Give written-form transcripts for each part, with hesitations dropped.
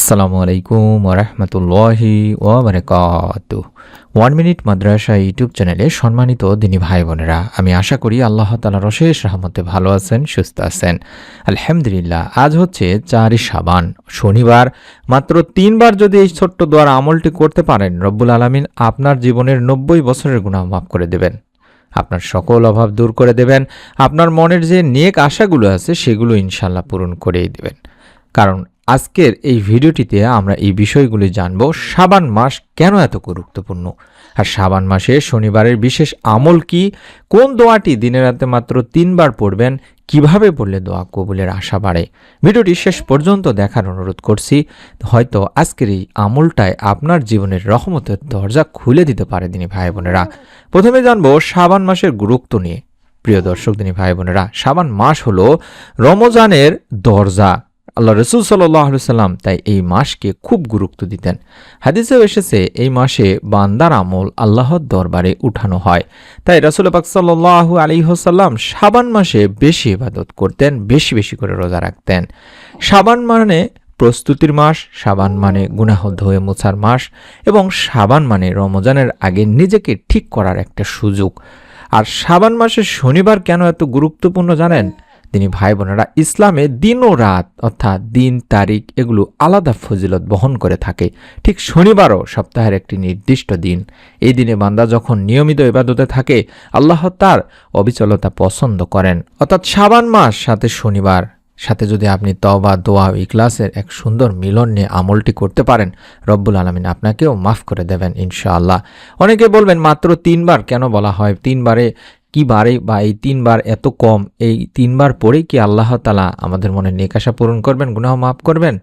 আসসালামু আলাইকুম ওরহমতুল্লাহি ওয়াবারাকাতুহু। 1 মিনিট মাদ্রাসা ইউটিউব চ্যানেলে সম্মানিত দিনী ভাই বোনেরা, আমি আশা করি আল্লাহ তাআলার অশেষ রহমতে ভালো আছেন, সুস্থ আছেন। আলহামদুলিল্লাহ। আজ হচ্ছে 4 শাবান, শনিবার। মাত্র 3 বার যদি এই ছোট্ট দোয়ার আমলটি করতে পারেন, রব্বুল আলামিন আপনার জীবনের 90 বছরের গুনাহ মাফ করে দেবেন, আপনার সকল অভাব দূর করে দেবেন, আপনার মনের যে নেক আশাগুলো আছে সেগুলো ইনশাআল্লাহ পূরণ করেই দেবেন। কারণ আজকের এই ভিডিওটিতে আমরা এই বিষয়গুলি জানব, শাবান মাস কেন এত গুরুত্বপূর্ণ, আর শাবান মাসে শনিবারের বিশেষ আমল কি, কোন দোয়াটি দিনে রাতে মাত্র 3 বার পড়বেন, কিভাবে পড়লে দোয়া কবুলের আশা বাড়ে। ভিডিওটি শেষ পর্যন্ত দেখার অনুরোধ করছি। হয়তো আজকের এই আমলটাই আপনার জীবনের রহমতের দরজা খুলে দিতে পারে দিনী ভাই বোনেরা। প্রথমে জানবো শাবান মাসের গুরুত্ব নিয়ে। প্রিয় দর্শক দিনী ভাই বোনেরা, শাবান মাস হলো রমজানের দরজা। আল্লাহ রসুল সাল্লাল্লাহু আলাইহি ওয়াসাল্লাম তাই এই মাসকে খুব গুরুত্ব দিতেন। হাদিসেও এসেছে এই মাসে বান্দার আমল আল্লাহর দরবারে উঠানো হয়। তাই রাসূল পাক সাল্লাল্লাহু আলাইহি ওয়াসাল্লাম শাবান মাসে বেশি ইবাদত করতেন, বেশি বেশি করে রোজা রাখতেন। শাবান মানে প্রস্তুতির মাস, শাবান মানে গুনাহ ধুয়ে মোছার মাস, এবং শাবান মানে রমজানের আগে নিজেকে ঠিক করার একটা সুযোগ। আর শাবান মাসের শনিবার কেন এত গুরুত্বপূর্ণ জানেন তিনি ভাই বোনেরা? ইসলামে দিন ও রাত অর্থাৎ দিন তারিখ এগুলো আলাদা ফজিলত বহন করে থাকে। ঠিক শনিবারও সপ্তাহের একটি নির্দিষ্ট দিন। এই দিনে বান্দা যখন নিয়মিত ইবাদতে থাকে, আল্লাহ তার অবিচলতা পছন্দ করেন। অর্থাৎ শাবান মাস সাথে শনিবার সাথে যদি আপনি তওবা, দোয়া, ইখলাসের এক সুন্দর মিলন নিয়ে আমলটি করতে পারেন, রব্বুল আলামিন আপনাকেও মাফ করে দেবেন ইনশাআল্লাহ। অনেকে বলবেন মাত্র 3 বার কেন বলা হয়, 3 বারে কি বারে, বা এই 3 বার এত কম, এই 3 বার পরেই কি আল্লাহ তাআলা আমাদের মনে নেক আশা পূরণ করবেন, গুনাহ মাফ করবেন?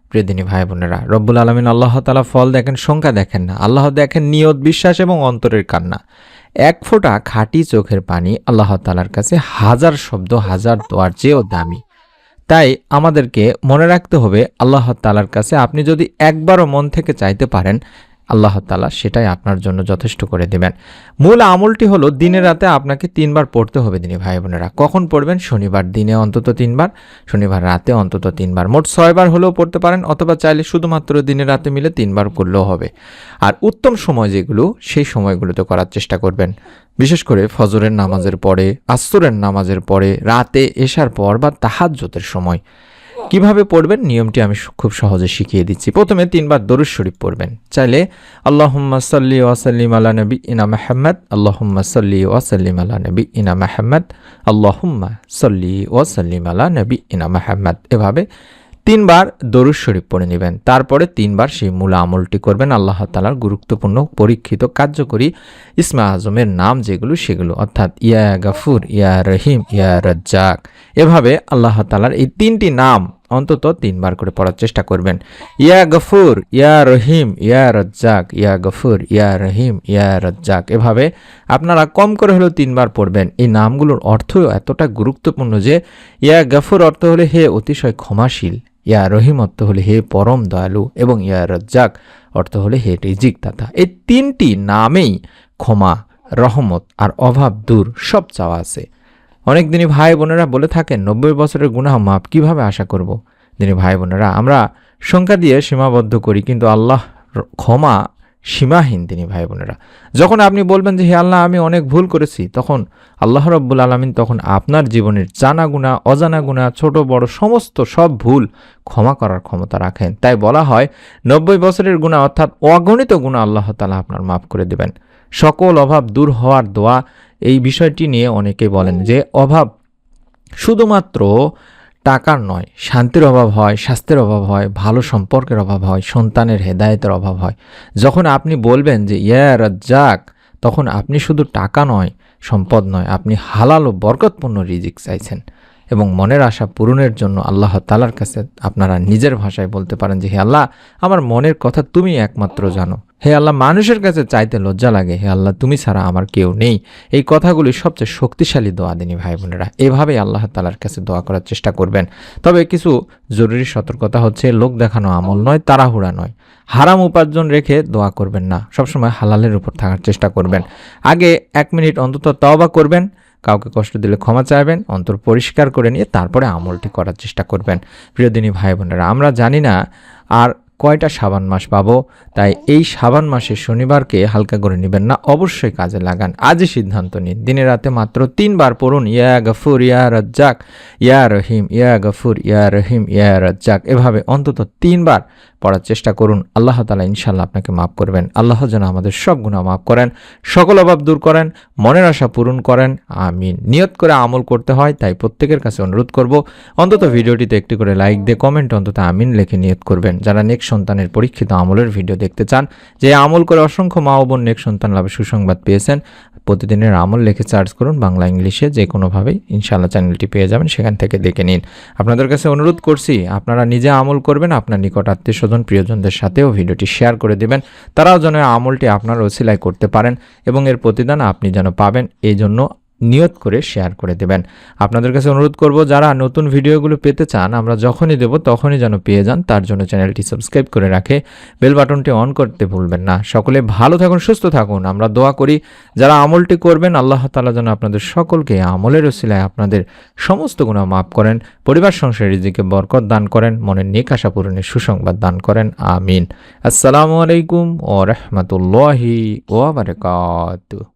প্রিয় দিনী ভাই বোনেরা, রব্বুল আলামিন আল্লাহ তাআলা ফল দেখেন, সংখ্যা দেখেন না। আল্লাহ দেখেন নিয়ত, বিশ্বাস এবং অন্তরের কান্না। এক ফোঁটা খাঁটি চোখের পানি আল্লাহ তাআলার কাছে হাজার শব্দ, হাজার দোয়ার চেয়েও দামি। তাই আমাদেরকে মনে রাখতে হবে, আল্লাহ তাআলার কাছে আপনি যদি একবারও মন থেকে চাইতে পারেন, আল্লাহ তাআলা সেটাই আপনার জন্য যথেষ্ট করে দেবেন। মূল আমলটি হলো দিনে রাতে আপনাকে 3 বার পড়তে হবে দিনী ভাই বোনেরা। কখন পড়বেন? শনিবার দিনে অন্তত 3 বার, শনিবার রাতে অন্তত 3 বার, মোট 6 বার হলেও পড়তে পারেন, অথবা চাইলে শুধুমাত্র দিনে রাতে মিলে 3 বার করলেও হবে। আর উত্তম সময় যেগুলো, সেই সময়গুলোতে করার চেষ্টা করবেন। বিশেষ করে ফজরের নামাজের পরে, আসরের নামাজের পরে, রাতে এশার পর বা তাহাজ্জুদের সময়। কিভাবে পড়বেন নিয়মটি আমি খুব সহজে শিখিয়ে দিচ্ছি। প্রথমে 3 বার দরুদ শরীফ পড়বেন। চাইলে আল্লাহুম্মা সাল্লি ওয়া সাল্লিম আলা নবিয়িনা মুহাম্মদ, আল্লাহুম্মা সাল্লি ওয়া সাল্লিম আলা নবিয়িনা মুহাম্মদ, আল্লাহুম্মা সাল্লি ওয়া সাল্লিম আলা নবিয়িনা মুহাম্মদ, এভাবে 3 বার দরুদ শরীফ পড়ে নেবেন। তারপরে 3 বার সেই মূল আমলটি করবেন। আল্লাহ তাআলার গুরুত্বপূর্ণ, পরীক্ষিত, কার্যকরী ইসমে আজমের নাম যেগুলো সেগুলো, অর্থাৎ ইয়া গাফুর, ইয়া রহিম, ইয়া রাজ্জাক, এভাবে আল্লাহ তাআলার এই 3টি নাম অন্তত 3 বার করে পড়ার চেষ্টা করবেন। ইয়া গফুর, ইয়া রহিম, ইয়া রাজ্জাক, ইয়া গফুর, ইয়া রহিম, ইয়া রাজ্জাক, এভাবে আপনারা কম করে হলেও 3 বার পড়বেন। এই নামগুলোর অর্থ এতটা গুরুত্বপূর্ণ যে, ইয়া গফুর অর্থ হলে হে অতিশয় ক্ষমাশীল, ইয়া রহিম অর্থ হলে হে পরম দয়ালু, এবং ইয়া রাজ্জাক অর্থ হলে হে রিজিক দাতা। এই 3টি নামেই ক্ষমা, রহমত আর অভাব দূর সব চাওয়া আছে। অনেক দিনী ভাই বোনেরা বলে থাকেন 90 বছরের গুনাহ মাপ কিভাবে আশা করব? দিনী ভাই বোনেরা, আমরা সংখ্যা দিয়ে সীমাবদ্ধ করি, কিন্তু আল্লাহ ক্ষমা সীমাহীন দিনী ভাই বোনেরা। যখন আপনি বলবেন যে হে আল্লাহ আমি অনেক ভুল করেছি, তখন আল্লাহ রব্বুল আলামিন তখন আপনার জীবনের জানা গুনাহ, অজানা গুনাহ, ছোট বড় সমস্ত সব ভুল ক্ষমা করার ক্ষমতা রাখেন। তাই বলা হয় 90 বছরের গুনাহ অর্থাৎ অগণিত গুনাহ আল্লাহ তাআলা আপনার মাফ করে দেবেন। সকল অভাব দূর হওয়ার দোয়া, এই বিষয়টি নিয়ে অনেকে বলেন যে অভাব শুধুমাত্র টাকার নয়, শান্তির অভাব হয়, স্বাস্থ্যের অভাব হয়, ভালো সম্পর্কের অভাব হয়, সন্তানের হেদায়েতের অভাব হয়। যখন আপনি বলবেন যে ইয়া রাজ্জাক, তখন আপনি শুধু টাকা নয়, সম্পদ নয়, আপনি হালাল ও বরকতপূর্ণ রিজিক চাইছেন, এবং মনের আশা পূরণের জন্য আল্লাহ তাআলার কাছে আপনারা নিজের ভাষায় বলতে পারেন যে হে আল্লাহ আমার মনের কথা তুমি একমাত্র জানো, হে আল্লাহ মানুষের কাছে চাইতে লজ্জা লাগে, হে আল্লাহ তুমি ছাড়া আমার কেউ নেই। এই কথাগুলি সবচেয়ে শক্তিশালী দোয়া দিনী ভাই বোনেরা। এভাবেই আল্লাহ তাআলার কাছে দোয়া করার চেষ্টা করবেন। তবে কিছু জরুরি সতর্কতা হচ্ছে, লোক দেখানো আমল নয়, তাড়াহুড়া নয়। হারাম উপার্জন রেখে দোয়া করবেন না, সবসময় হালালের উপর থাকার চেষ্টা করবেন। আগে 1 মিনিট অন্তত তওবা করবেন, কাউকে কষ্ট দিলে ক্ষমা চাইবেন, অন্তর পরিষ্কার করে নিয়ে তারপরে আমলটি করার চেষ্টা করবেন। প্রিয় দিনী ভাই বোনেরা, আমরা জানি না আর কয়টা শাবান মাস পাবো, তাই এই শাবান মাসের শনিবারকে হালকা করে নেবেন না, অবশ্যই কাজে লাগান। আজই সিদ্ধান্ত নিন, দিনে রাতে মাত্র 3 বার পড়ুন ইয়া গফুর ইয়া রাজ্জাক ইয়া রহিম, ইয়া গফুর ইয়া রহিম ইয়া রাজ্জাক, এভাবে অন্তত 3 বার পড়ার চেষ্টা করুন। আল্লাহ তাআলা ইনশাআল্লাহ আপনাকে মাফ করবেন। আল্লাহ যেন আমাদের সব গুনাহ মাফ করেন, সকল অভাব দূর করেন, মনের আশা পূরণ করেন, আমিন। নিয়ত করে আমল করতে হয়, তাই প্রত্যেকের কাছে অনুরোধ করব অন্তত ভিডিওটিতে একটি করে লাইক দিয়ে কমেন্ট অন্তত আমিন লিখে নিয়ত করবেন। যারা নেক সন্তানের পরীক্ষিত আমলের ভিডিও দেখতে চান, যে আমল করে অসংখ্য মা ও বোন নেক সন্তান লাভের সুসংবাদ পেয়েছেন, প্রতিদিনের আমল লিখে সার্চ করুন বাংলা ইংলিশে, যে কোনোভাবেই ইনশাআল্লাহ চ্যানেলটি পেয়ে যাবেন, সেখান থেকে দেখে নিন। আপনাদের কাছে অনুরোধ করছি, আপনারা নিজে আমল করবেন, আপনার নিকট আত্মীয় স্বজন প্রিয়জনদের সাথেও ভিডিওটি শেয়ার করে দেবেন, তারাও যেন আমলটি আপনার ওসিলায় করতে পারেন এবং এর প্রতিদান আপনি যেন পাবেন, এই জন্য নিয়ত করে শেয়ার করে দেবেন। আপনাদের কাছে অনুরোধ করব, যারা নতুন ভিডিওগুলো পেতে চান, আমরা যখনই দেব তখনই যেন পেয়ে যান, তার জন্য চ্যানেলটি সাবস্ক্রাইব করে রাখে বেল বাটনটি অন করতে ভুলবেন না। সকলে ভালো থাকুন, সুস্থ থাকুন। আমরা দোয়া করি যারা আমলটি করবেন, আল্লাহ তাআলা যেন আপনাদের সকলকে আমলের ওসিলায় আপনাদের সমস্ত গুনাহ মাফ করেন, পরিবার সংসারে রিজিকে বরকত দান করেন, মনের নেক আশা পূরণের সুসংবাদ দান করেন, আমিন। আসসালামু আলাইকুম ওয়া রাহমাতুল্লাহি ওয়া বারাকাতুহু।